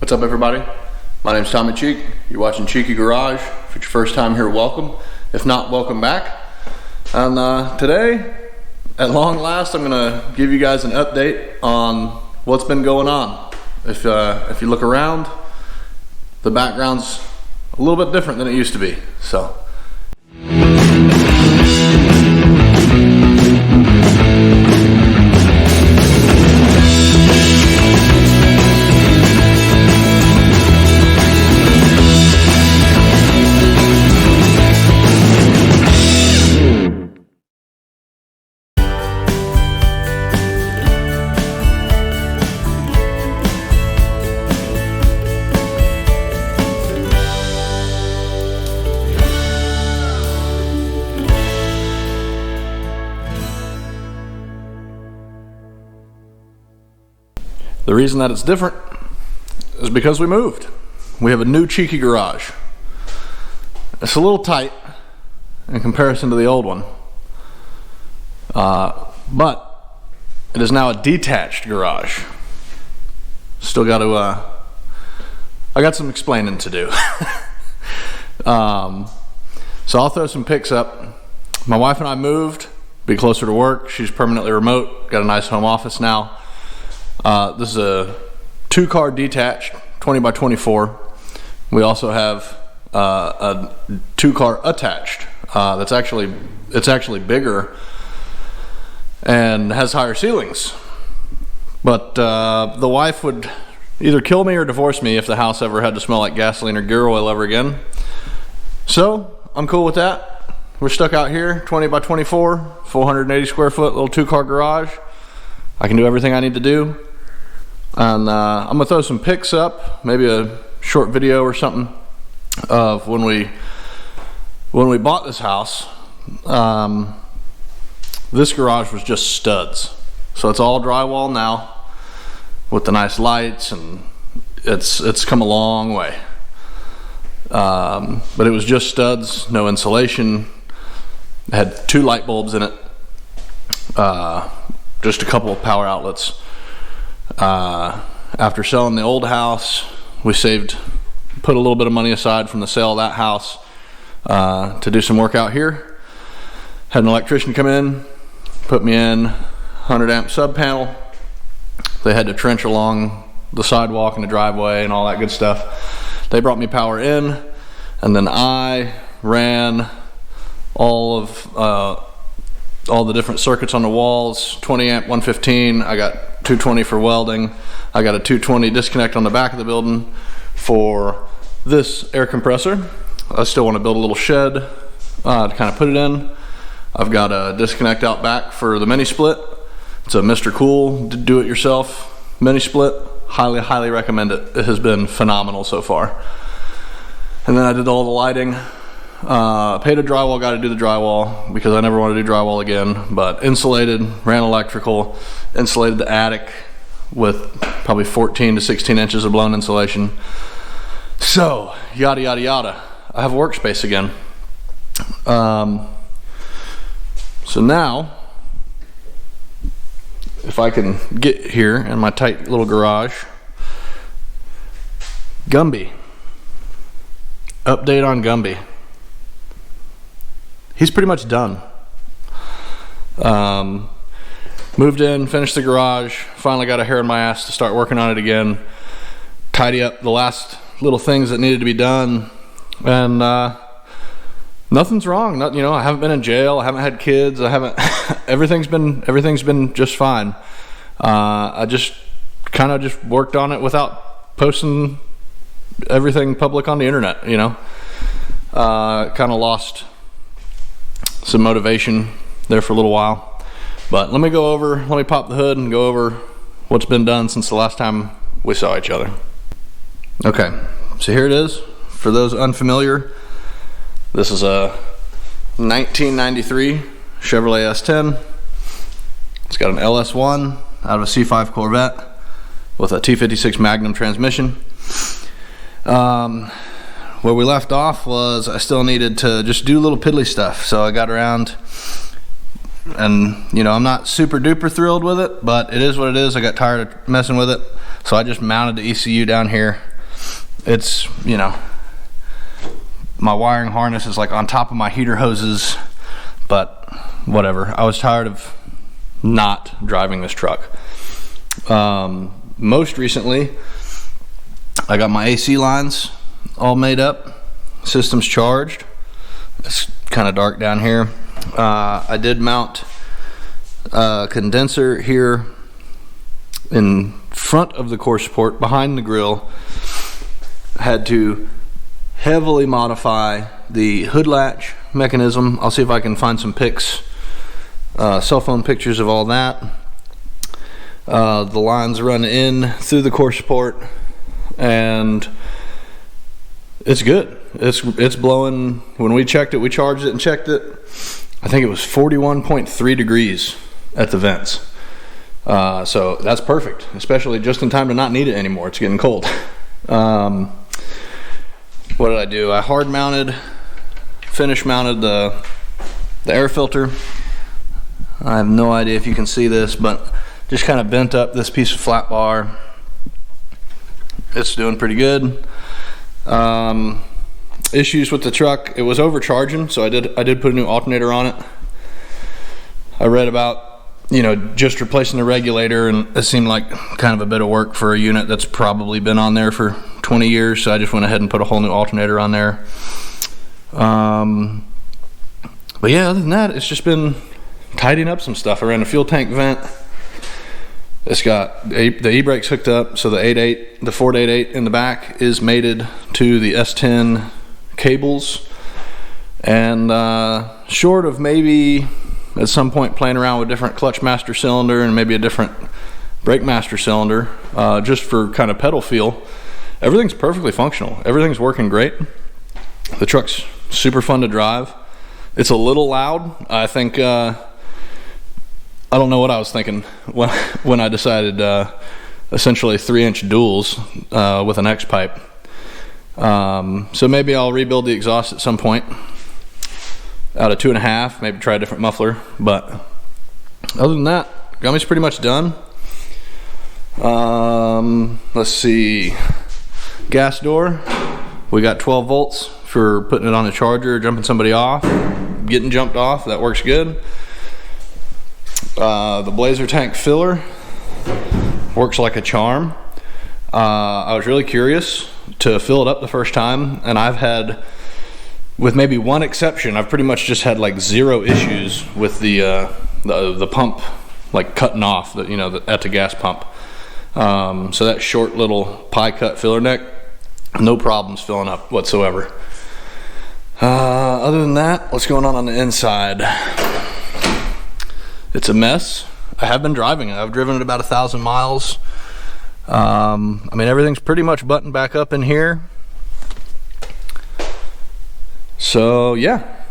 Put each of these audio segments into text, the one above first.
What's up, everybody? My name's Tommy Cheek. You're watching Cheeky Garage. If it's your first time here, welcome. If not, welcome back. And today, at long last, I'm gonna give you guys an update on what's been going on. If you look around, the background's a little bit different than it used to be. So. The reason that it's different is because we moved. We have a new Cheeky Garage. It's a little tight in comparison to the old one, but it is now a detached garage. Still got to, I got some explaining to do. So I'll throw some pics up. My wife and I moved, be closer to work. She's permanently remote, got a nice home office now. This is a 2-car detached 20 by 24. We also have a 2-car attached. It's actually bigger and has higher ceilings. But the wife would either kill me or divorce me if the house ever had to smell like gasoline or gear oil ever again. So I'm cool with that. We're stuck out here, 20 by 24, 480 square foot little 2-car garage. I can do everything I need to do. And I'm gonna throw some pics up, maybe a short video or something of when we bought this house. This garage was just studs, so it's all drywall now with the nice lights, and it's come a long way. But it was just studs, no insulation. It had 2 light bulbs in it, just a couple of power outlets. After selling the old house, we put a little bit of money aside from the sale of that house to do some work out here. Had an electrician come in, put me in 100 amp sub panel. They had to trench along the sidewalk and the driveway and all that good stuff. They brought me power in, and then I ran all the different circuits on the walls. 20 amp 115, I got 220 for welding. I got a 220 disconnect on the back of the building for this air compressor. I still want to build a little shed to kind of put it in. I've got a disconnect out back for the mini split. It's a Mr. Cool do-it-yourself mini split. Highly recommend it. It has been phenomenal so far. And then I did all the lighting. Paid a drywall guy to do the drywall because I never want to do drywall again, but insulated, ran electrical, insulated the attic with probably 14 to 16 inches of blown insulation. So, yada yada yada. I have a workspace again. So now, if I can get here in my tight little garage, Gumby. Update on Gumby. He's pretty much done. Moved in, finished the garage, finally got a hair in my ass to start working on it again, tidy up the last little things that needed to be done, and nothing's wrong. I haven't been in jail, I haven't had kids, I haven't everything's been just fine. I just kind of worked on it without posting everything public on the internet, kind of lost some motivation there for a little while. But let me pop the hood and go over what's been done since the last time we saw each other. Okay, so here it is. For those unfamiliar, this is a 1993 Chevrolet S10. It's got an LS1 out of a C5 Corvette with a T56 Magnum transmission. Where we left off was I still needed to just do little piddly stuff. So I got around and I'm not super duper thrilled with it, but it is what it is. I got tired of messing with it, so I just mounted the ECU down here It's, you know, my wiring harness is like on top of my heater hoses, but whatever. I was tired of not driving this truck. Most recently, I got my AC lines all made up, system's charged. It's kind of dark down here. I did mount a condenser here in front of the core support behind the grill. Had to heavily modify the hood latch mechanism. I'll see if I can find some pics, cell phone pictures of all that. The lines run in through the core support, and it's good. It's blowing. When we checked it, we charged it and checked it, I think it was 41.3 degrees at the vents. So that's perfect, especially just in time to not need it anymore. It's getting cold. What did I do? I hard mounted, finish mounted the air filter. I have no idea if you can see this, but just kind of bent up this piece of flat bar. It's doing pretty good. Issues with the truck, it was overcharging, so I did put a new alternator on it. I read about, you know, just replacing the regulator, and it seemed like kind of a bit of work for a unit that's probably been on there for 20 years, so I just went ahead and put a whole new alternator on there. But yeah, other than that, it's just been tidying up some stuff. I ran a fuel tank vent. It's got the e-brakes hooked up, so the 8.8, the Ford 8.8 in the back is mated to the S10 cables. And short of maybe at some point playing around with different clutch master cylinder and maybe a different brake master cylinder, just for kind of pedal feel, everything's perfectly functional. Everything's working great. The truck's super fun to drive. It's a little loud. I think I don't know what I was thinking when I decided essentially 3-inch duals with an X pipe. So maybe I'll rebuild the exhaust at some point out of 2.5, maybe try a different muffler. But other than that, Gummy's pretty much done. Let's see, gas door, we got 12 volts for putting it on the charger, jumping somebody off, getting jumped off. That works good. The Blazer tank filler works like a charm. I was really curious to fill it up the first time, and I've had, with maybe one exception, I've pretty much just had like 0 issues with the pump like cutting off, you know, at the gas pump. So that short little pie cut filler neck, no problems filling up whatsoever. Other than that, what's going on the inside? It's a mess. I have been driving it. I've driven it about 1,000 miles. I mean, everything's pretty much buttoned back up in here. So yeah,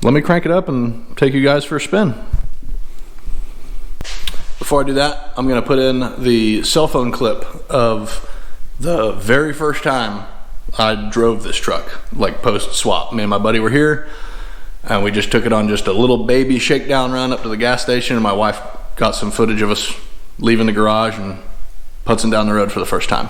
let me crank it up and take you guys for a spin. Before I do that, I'm gonna put in the cell phone clip of the very first time I drove this truck, like post swap. Me and my buddy were here, and we just took it on just a little baby shakedown run up to the gas station, and my wife got some footage of us leaving the garage and putzing down the road for the first time.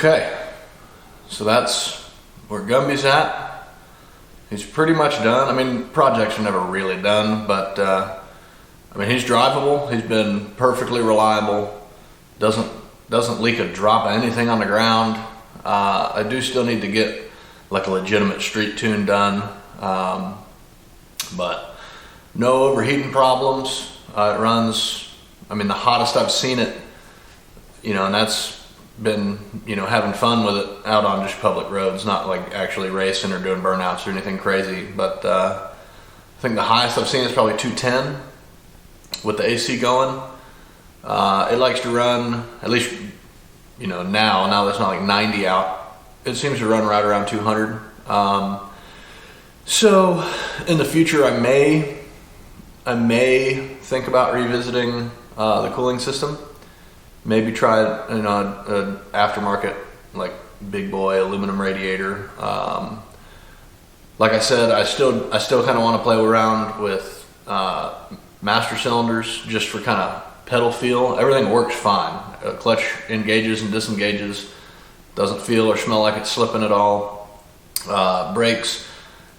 Okay, so that's where Gumby's at. He's pretty much done. I mean, projects are never really done, but I mean, he's drivable. He's been perfectly reliable. Doesn't leak a drop of anything on the ground. I do still need to get like a legitimate street tune done, but no overheating problems. It runs, I mean, the hottest I've seen it, and that's been, having fun with it out on just public roads, not like actually racing or doing burnouts or anything crazy. But I think the highest I've seen is probably 210 with the AC going. It likes to run, at least, now that's not like 90 out, it seems to run right around 200. So in the future, I may think about revisiting the cooling system. Maybe try an aftermarket, like big boy aluminum radiator. Like I said, I still kind of want to play around with master cylinders just for kind of pedal feel. Everything works fine. Clutch engages and disengages. Doesn't feel or smell like it's slipping at all. Brakes,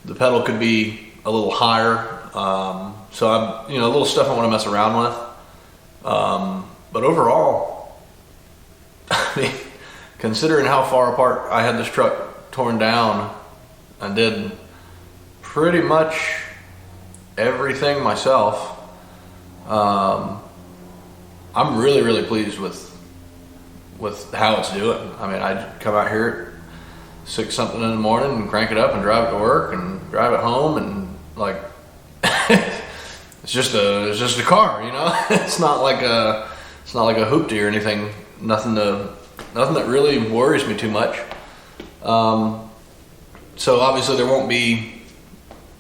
the pedal could be a little higher. So I'm, little stuff I want to mess around with. But overall, I mean, considering how far apart I had this truck torn down, I did pretty much everything myself. I'm really, really pleased with how it's doing. I mean, I come out here at 6 something in the morning and crank it up and drive it to work and drive it home, and like it's just a car, It's not like a hoopty or anything. Nothing that really worries me too much. So obviously there won't be,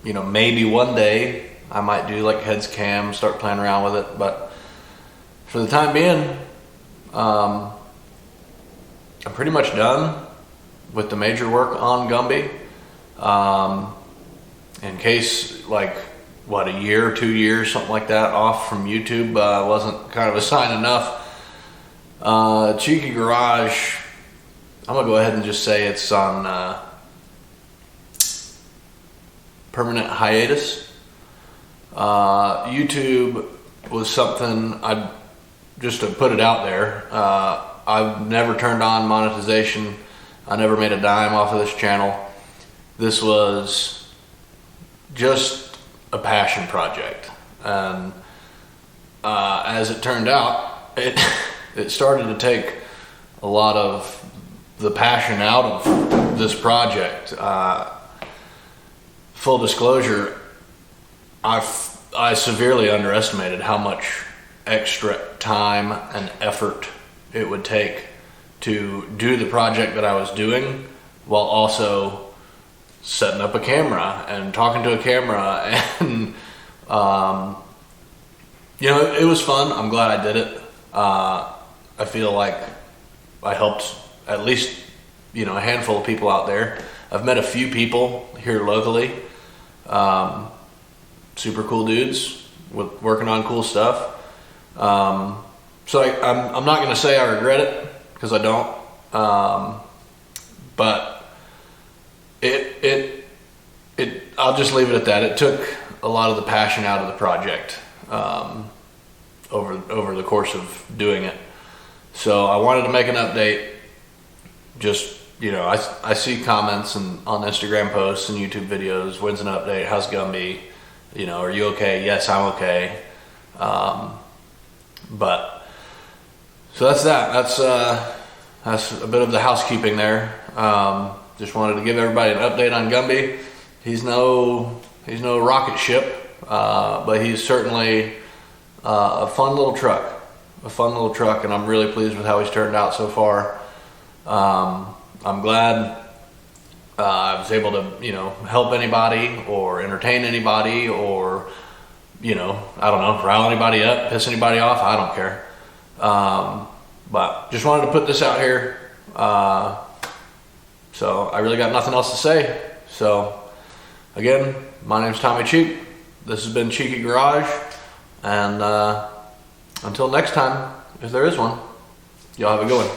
maybe one day I might do like heads cam, start playing around with it, but for the time being, I'm pretty much done with the major work on Gumby. In case like a year, 2 years, something like that off from YouTube wasn't kind of a sign enough. Cheeky Garage, I'm gonna go ahead and just say it's on permanent hiatus. YouTube was something just to put it out there. I've never turned on monetization. I never made a dime off of this channel. This was just a passion project, and as it turned out, it started to take a lot of the passion out of this project. Full disclosure, I severely underestimated how much extra time and effort it would take to do the project that I was doing while also setting up a camera and talking to a camera, and it was fun. I'm glad I did it. I feel like I helped at least a handful of people out there. I've met a few people here locally, super cool dudes with working on cool stuff. So I'm not going to say I regret it, because I don't. But I'll just leave it at that. It took a lot of the passion out of the project over the course of doing it. So I wanted to make an update. Just, I see comments on Instagram posts and YouTube videos. When's an update? How's Gumby? Are you okay? Yes, I'm okay. But so that's that. That's a bit of the housekeeping there. Just wanted to give everybody an update on Gumby. He's no rocket ship, but he's certainly a fun little truck. And I'm really pleased with how he's turned out so far. I'm glad I was able to, help anybody or entertain anybody, or, I don't know, rile anybody up, piss anybody off. I don't care. But just wanted to put this out here. So I really got nothing else to say. So again, my name's Tommy Cheek. This has been Cheeky Garage. And until next time, if there is one, y'all have a good one.